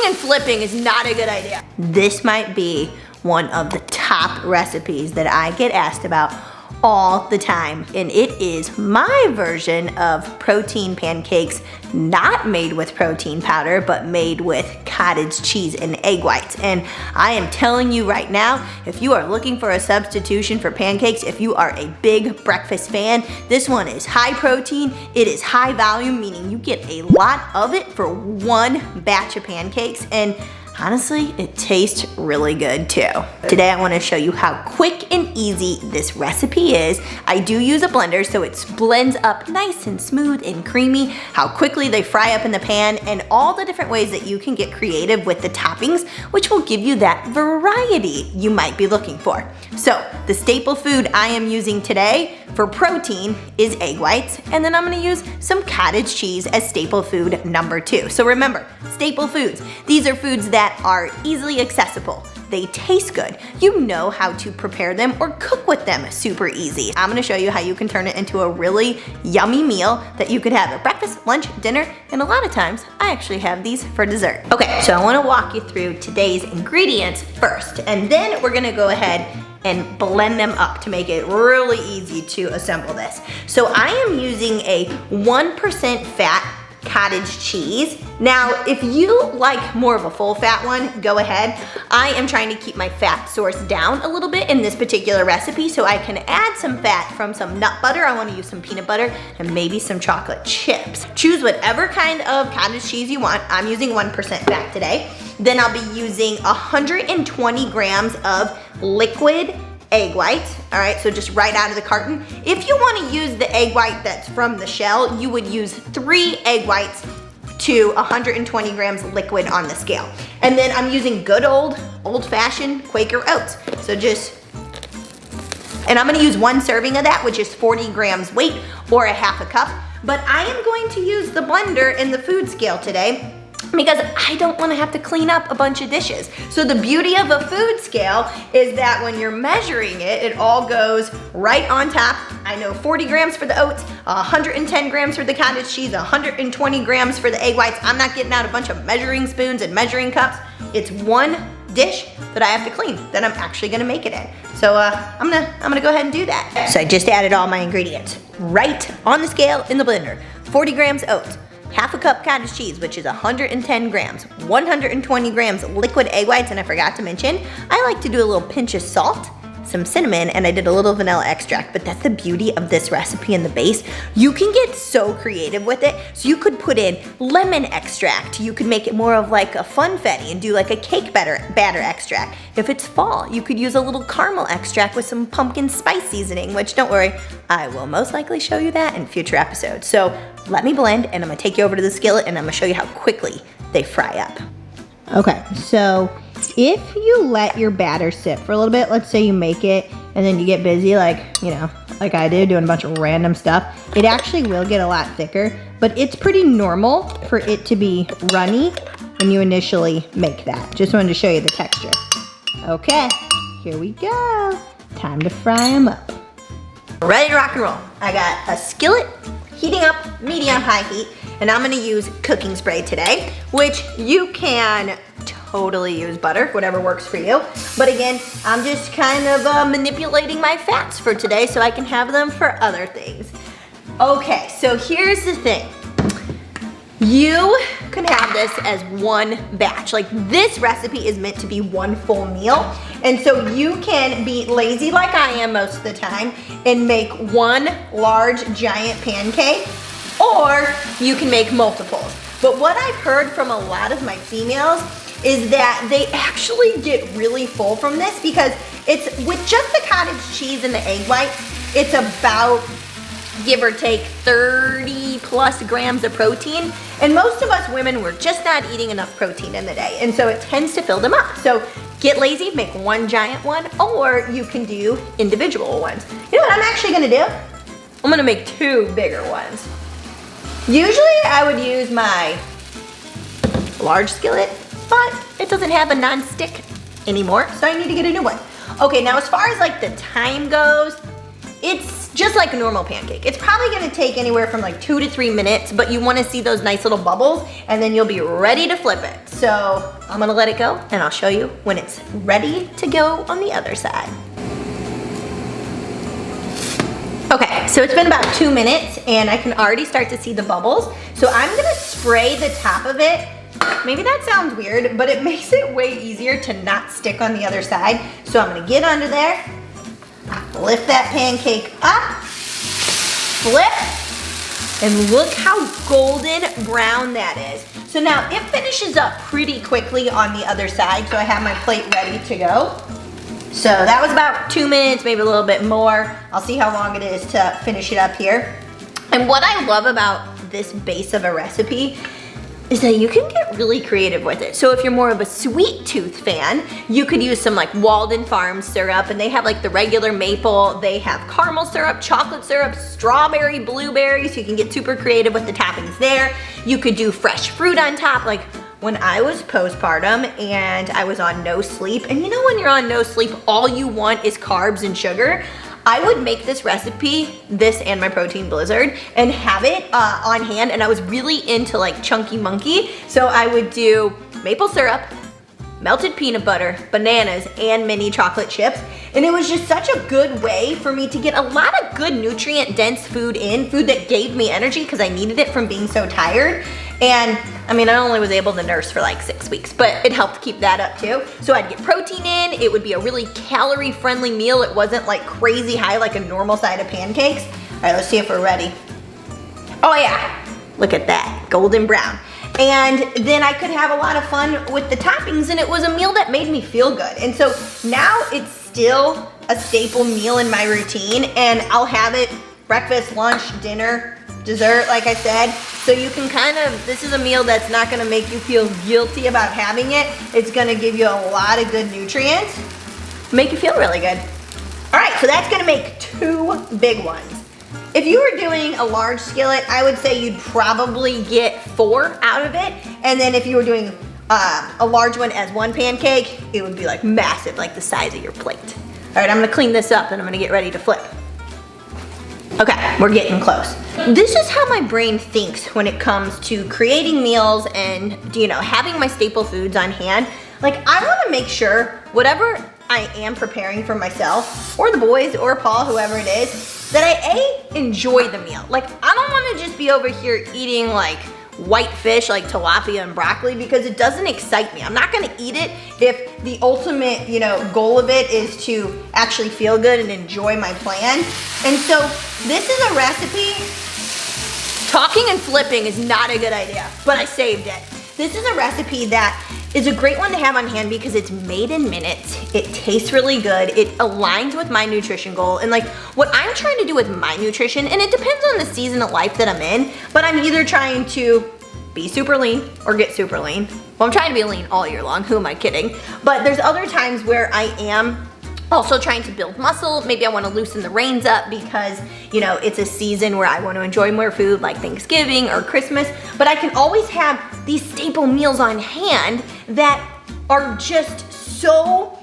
and flipping is not a good idea. This might be one of the top recipes that I get asked about all the time, and it is my version of protein pancakes, not made with protein powder, but made with cottage cheese and egg whites. And I am telling you right now, if you are looking for a substitution for pancakes, if you are a big breakfast fan, this one is high protein, it is high volume, meaning you get a lot of it for one batch of pancakes, and honestly, it tastes really good too. Today I want to show you how quick and easy this recipe is. I do use a blender so it blends up nice and smooth and creamy, how quickly they fry up in the pan, and all the different ways that you can get creative with the toppings, which will give you that variety you might be looking for. So the staple food I am using today for protein is egg whites, and then I'm gonna use some cottage cheese as staple food number 2. So remember, staple foods, these are foods that are easily accessible. They taste good. You know how to prepare them or cook with them super easy. I'm gonna show you how you can turn it into a really yummy meal that you could have at breakfast, lunch, dinner, and a lot of times I actually have these for dessert. Okay, so I wanna walk you through today's ingredients first, and then we're gonna go ahead and blend them up to make it really easy to assemble this. So I am using a 1% fat cottage cheese. Now, if you like more of a full fat one, go ahead. I am trying to keep my fat source down a little bit in this particular recipe, so I can add some fat from some nut butter. I want to use some peanut butter and maybe some chocolate chips. Choose whatever kind of cottage cheese you want. I'm using 1% fat today. Then I'll be using 120 grams of liquid egg whites, all right, so just right out of the carton. If you wanna use the egg white that's from the shell, you would use 3 egg whites to 120 grams liquid on the scale. And then I'm using good old-fashioned Quaker oats. So and I'm gonna use 1 serving of that, which is 40 grams weight or a half a cup. But I am going to use the blender and the food scale today because I don't want to have to clean up a bunch of dishes. So the beauty of a food scale is that when you're measuring it, it all goes right on top. I know 40 grams for the oats, 110 grams for the cottage cheese, 120 grams for the egg whites. I'm not getting out a bunch of measuring spoons and measuring cups. It's one dish that I have to clean that I'm actually gonna make it in. So I'm gonna go ahead and do that. So I just added all my ingredients right on the scale in the blender. 40 grams oats, half a cup cottage cheese, which is 110 grams, 120 grams liquid egg whites, and I forgot to mention, I like to do a little pinch of salt, some cinnamon, and I did a little vanilla extract, but that's the beauty of this recipe in the base. You can get so creative with it. So you could put in lemon extract. You could make it more of like a funfetti and do like a cake batter extract. If it's fall, you could use a little caramel extract with some pumpkin spice seasoning, which don't worry, I will most likely show you that in future episodes. So let me blend, and I'm gonna take you over to the skillet and I'm gonna show you how quickly they fry up. Okay, so if you let your batter sit for a little bit, let's say you make it and then you get busy like I do, doing a bunch of random stuff, it actually will get a lot thicker, but it's pretty normal for it to be runny when you initially make that. Just wanted to show you the texture. Okay, here we go. Time to fry them up. Ready to rock and roll. I got a skillet heating up, medium-high heat, and I'm gonna use cooking spray today, which you can totally use butter, whatever works for you. But again, I'm just kind of manipulating my fats for today so I can have them for other things. Okay, so here's the thing. You can have this as one batch. Like, this recipe is meant to be one full meal. And so you can be lazy like I am most of the time and make one large giant pancake, or you can make multiples. But what I've heard from a lot of my females is that they actually get really full from this because it's with just the cottage cheese and the egg white, it's about, give or take, 30 plus grams of protein. And most of us women, we're just not eating enough protein in the day. And so it tends to fill them up. So get lazy, make one giant one, or you can do individual ones. You know what I'm actually gonna do? I'm gonna make 2 bigger ones. Usually I would use my large skillet, but it doesn't have a non-stick anymore, so I need to get a new one. Okay, now as far as like the time goes, it's just like a normal pancake. It's probably gonna take anywhere from like 2 to 3 minutes, but you wanna see those nice little bubbles and then you'll be ready to flip it. So I'm gonna let it go and I'll show you when it's ready to go on the other side. Okay, so it's been about 2 minutes and I can already start to see the bubbles. So I'm gonna spray the top of it. Maybe that sounds weird, but it makes it way easier to not stick on the other side. So I'm gonna get under there, lift that pancake up, flip, and look how golden brown that is. So now it finishes up pretty quickly on the other side, so I have my plate ready to go. So that was about 2 minutes, maybe a little bit more. I'll see how long it is to finish it up here. And what I love about this base of a recipe is that you can get really creative with it. So if you're more of a sweet tooth fan, you could use some like Walden Farms syrup, and they have like the regular maple, they have caramel syrup, chocolate syrup, strawberry, blueberry, so you can get super creative with the toppings there. You could do fresh fruit on top. Like when I was postpartum and I was on no sleep, and you know when you're on no sleep, all you want is carbs and sugar, I would make this recipe, this and my protein blizzard, and have it on hand, and I was really into like chunky monkey, so I would do maple syrup, melted peanut butter, bananas, and mini chocolate chips, and it was just such a good way for me to get a lot of good nutrient dense food in, food that gave me energy because I needed it from being so tired. And I mean, I only was able to nurse for like 6 weeks, but it helped keep that up too. So I'd get protein in, it would be a really calorie friendly meal. It wasn't like crazy high like a normal side of pancakes. All right, let's see if we're ready. Oh yeah, look at that, golden brown. And then I could have a lot of fun with the toppings, and it was a meal that made me feel good. And so now it's still a staple meal in my routine, and I'll have it breakfast, lunch, dinner, dessert, like I said. So you can kind of, this is a meal that's not gonna make you feel guilty about having it. It's gonna give you a lot of good nutrients, make you feel really good. All right, so that's gonna make 2 big ones. If you were doing a large skillet, I would say you'd probably get 4 out of it. And then if you were doing a large one as 1 pancake, it would be like massive, like the size of your plate. All right, I'm gonna clean this up and I'm gonna get ready to flip. Okay, we're getting close. This is how my brain thinks when it comes to creating meals and, you know, having my staple foods on hand. Like, I wanna make sure whatever I am preparing for myself, or the boys, or Paul, whoever it is, that I enjoy the meal. Like, I don't wanna just be over here eating like white fish like tilapia and broccoli because it doesn't excite me. I'm not gonna eat it if the ultimate, you know, goal of it is to actually feel good and enjoy my plan. And so this is a recipe. Talking and flipping is not a good idea, but I saved it. This is a recipe that is a great one to have on hand because it's made in minutes. It tastes really good. It aligns with my nutrition goal. And like what I'm trying to do with my nutrition, and it depends on the season of life that I'm in, but I'm either trying to be super lean or get super lean. Well, I'm trying to be lean all year long. Who am I kidding? But there's other times where I am also trying to build muscle. Maybe I want to loosen the reins up because, you know, it's a season where I want to enjoy more food like Thanksgiving or Christmas. But I can always have these staple meals on hand that are just so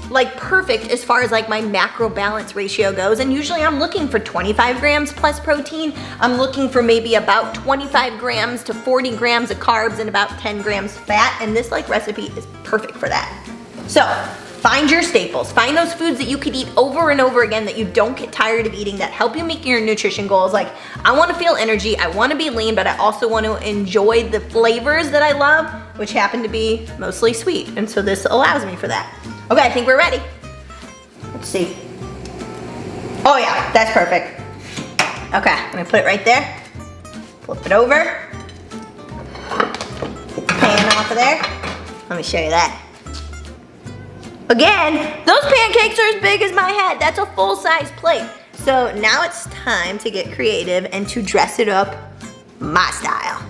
like perfect as far as like my macro balance ratio goes. And usually I'm looking for 25 grams plus protein. I'm looking for maybe about 25 grams to 40 grams of carbs and about 10 grams fat. And this like recipe is perfect for that. So find your staples. Find those foods that you could eat over and over again that you don't get tired of eating, that help you make your nutrition goals. Like, I want to feel energy, I want to be lean, but I also want to enjoy the flavors that I love, which happen to be mostly sweet. And so this allows me for that. Okay, I think we're ready. Let's see. Oh yeah, that's perfect. Okay, I'm gonna put it right there. Flip it over. Get the pan off of there. Let me show you that. Again, those pancakes are as big as my head. That's a full-size plate. So now it's time to get creative and to dress it up my style.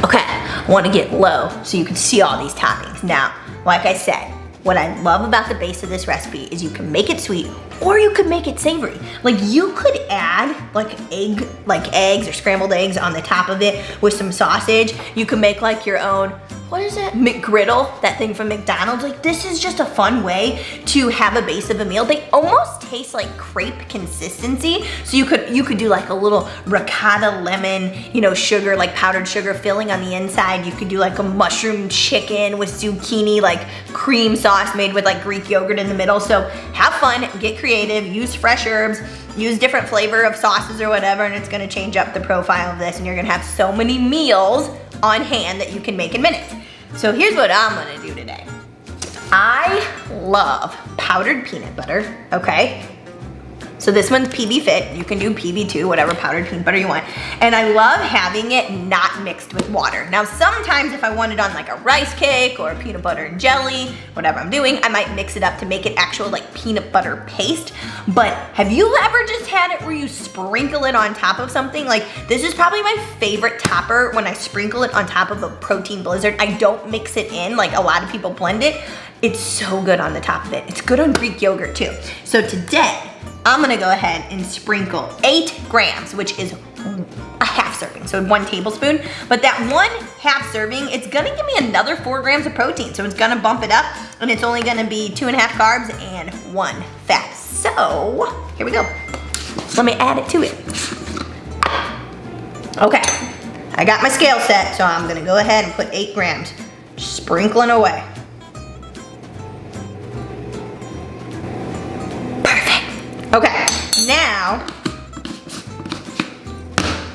Okay, I want to get low so you can see all these toppings. Now, like I said, what I love about the base of this recipe is you can make it sweet or you could make it savory. Like you could add like eggs or scrambled eggs on the top of it with some sausage. You could make like your own what is it? McGriddle, that thing from McDonald's. Like, this is just a fun way to have a base of a meal. They almost taste like crepe consistency. So you could do like a little ricotta lemon, you know, sugar, like powdered sugar filling on the inside. You could do like a mushroom chicken with zucchini, like cream sauce made with like Greek yogurt in the middle. So have fun, get creative, use fresh herbs, use different flavor of sauces or whatever, and it's gonna change up the profile of this, and you're gonna have so many meals on hand that you can make in minutes. So here's what I'm gonna do today. I love powdered peanut butter, okay? So this one's PB Fit. You can do PB2, whatever powdered peanut butter you want. And I love having it not mixed with water. Now sometimes if I want it on like a rice cake or peanut butter and jelly, whatever I'm doing, I might mix it up to make it actual like peanut butter paste. But have you ever just had it where you sprinkle it on top of something? Like, this is probably my favorite topper when I sprinkle it on top of a protein blizzard. I don't mix it in like a lot of people blend it. It's so good on the top of it. It's good on Greek yogurt too. So today, I'm gonna go ahead and sprinkle 8 grams, which is a half serving, so 1 tablespoon. But that 1/2 serving, it's gonna give me another 4 grams of protein. So it's gonna bump it up, and it's only gonna be 2.5 carbs and 1 fat. So, here we go. Let me add it to it. Okay, I got my scale set, so I'm gonna go ahead and put 8 grams, sprinkling away. Okay, now,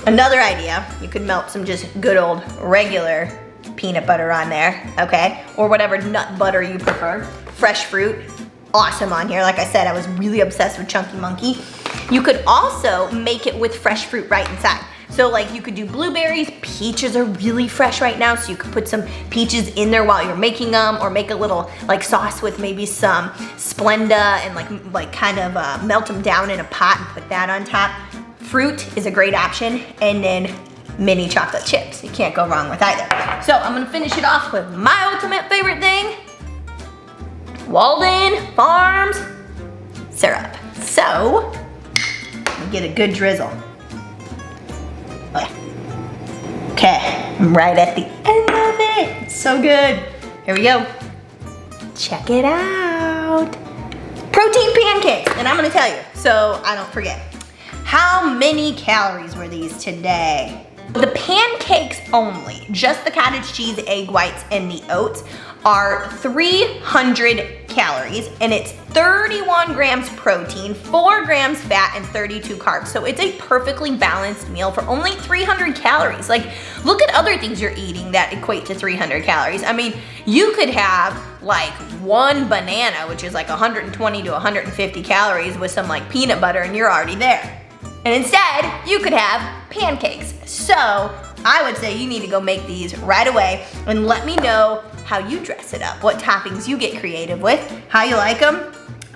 another idea, you could melt some just good old regular peanut butter on there, okay? Or whatever nut butter you prefer. Fresh fruit, awesome on here. Like I said, I was really obsessed with Chunky Monkey. You could also make it with fresh fruit right inside. So like you could do blueberries, peaches are really fresh right now, so you could put some peaches in there while you're making them, or make a little like sauce with maybe some Splenda and like kind of melt them down in a pot and put that on top. Fruit is a great option, and then mini chocolate chips. You can't go wrong with either. So I'm gonna finish it off with my ultimate favorite thing, Walden Farms syrup. So, let me get a good drizzle. Okay, I'm right at the end of it. It's so good. Here we go. Check it out. Protein pancakes, and I'm gonna tell you, so I don't forget. How many calories were these today? The pancakes only, just the cottage cheese, egg whites, and the oats, are 300 calories, and it's 31 grams protein, 4 grams fat, and 32 carbs. So it's a perfectly balanced meal for only 300 calories. Like, look at other things you're eating that equate to 300 calories. I mean, you could have like 1 banana, which is like 120 to 150 calories with some like peanut butter, and you're already there. And instead, you could have pancakes. So I would say you need to go make these right away, and let me know how you dress it up, what toppings you get creative with, how you like them.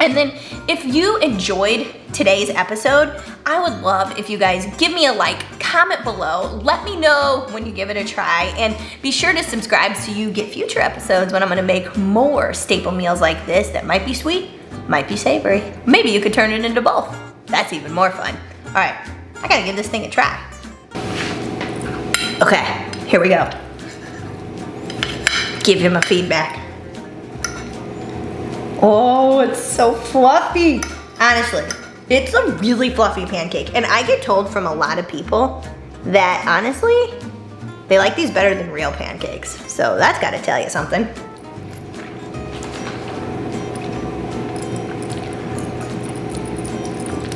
And then if you enjoyed today's episode, I would love if you guys give me a like, comment below, let me know when you give it a try, and be sure to subscribe so you get future episodes when I'm gonna make more staple meals like this that might be sweet, might be savory. Maybe you could turn it into both. That's even more fun. All right, I gotta give this thing a try. Okay, here we go. Give you my feedback. Oh, it's so fluffy. Honestly, it's a really fluffy pancake. And I get told from a lot of people that honestly, they like these better than real pancakes. So that's gotta tell you something.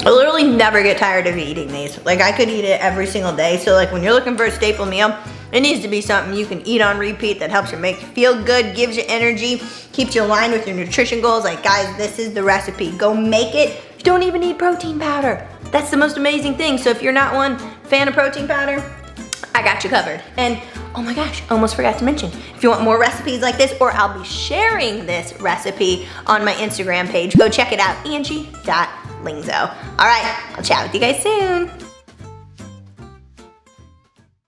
I literally never get tired of eating these. Like, I could eat it every single day. So like when you're looking for a staple meal, it needs to be something you can eat on repeat that helps you make you feel good, gives you energy, keeps you aligned with your nutrition goals. Like, guys, this is the recipe. Go make it. You don't even need protein powder. That's the most amazing thing. So if you're not one fan of protein powder, I got you covered. And oh my gosh, almost forgot to mention, if you want more recipes like this, or I'll be sharing this recipe on my Instagram page, go check it out, Angie.Lingzo. All right, I'll chat with you guys soon.